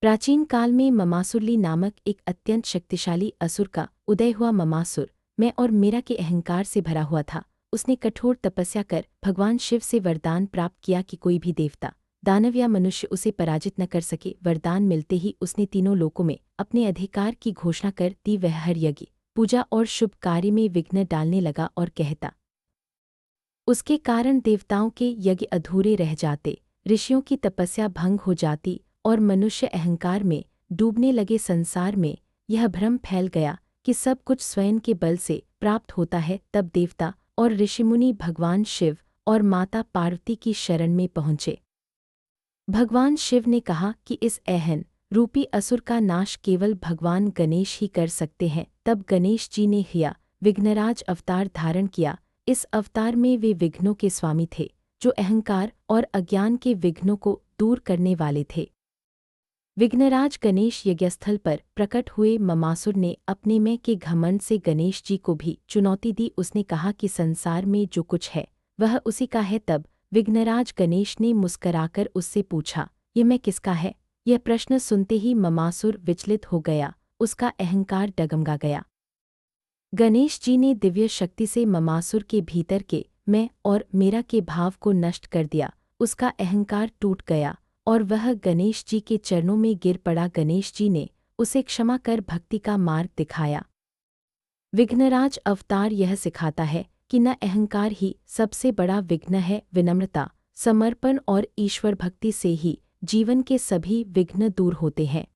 प्राचीन काल में ममासुरली नामक एक अत्यंत शक्तिशाली असुर का उदय हुआ। ममासुर मैं और मेरा के अहंकार से भरा हुआ था। उसने कठोर तपस्या कर भगवान शिव से वरदान प्राप्त किया कि कोई भी देवता, दानव या मनुष्य उसे पराजित न कर सके। वरदान मिलते ही उसने तीनों लोकों में अपने अधिकार की घोषणा कर दी। वह हर यज्ञ, पूजा और शुभ कार्य में विघ्न डालने लगा और कहता, उसके कारण देवताओं के यज्ञ अधूरे रह जाते, ऋषियों की तपस्या भंग हो जाती और मनुष्य अहंकार में डूबने लगे। संसार में यह भ्रम फैल गया कि सब कुछ स्वयं के बल से प्राप्त होता है। तब देवता और ऋषिमुनि भगवान शिव और माता पार्वती की शरण में पहुँचे। भगवान शिव ने कहा कि इस ऐहन रूपी असुर का नाश केवल भगवान गणेश ही कर सकते हैं। तब गणेश जी ने हिया विघ्नराज अवतार धारण किया। इस अवतार में वे विघ्नों के स्वामी थे, जो अहंकार और अज्ञान के विघ्नों को दूर करने वाले थे। विघ्नराज गणेश यज्ञस्थल पर प्रकट हुए। ममासुर ने अपने मैं के घमंड से गणेश जी को भी चुनौती दी। उसने कहा कि संसार में जो कुछ है वह उसी का है। तब विघ्नराज गणेश ने मुस्कराकर उससे पूछा, ये मैं किसका है? यह प्रश्न सुनते ही ममासुर विचलित हो गया, उसका अहंकार डगमगा गया। गणेश जी ने दिव्य शक्ति से ममासुर के भीतर के मैं और मेरा के भाव को नष्ट कर दिया। उसका अहंकार टूट गया और वह गणेश जी के चरणों में गिर पड़ा। गणेश जी ने उसे क्षमा कर भक्ति का मार्ग दिखाया। विघ्नराज अवतार यह सिखाता है कि न अहंकार ही सबसे बड़ा विघ्न है। विनम्रता, समर्पण और ईश्वर भक्ति से ही जीवन के सभी विघ्न दूर होते हैं।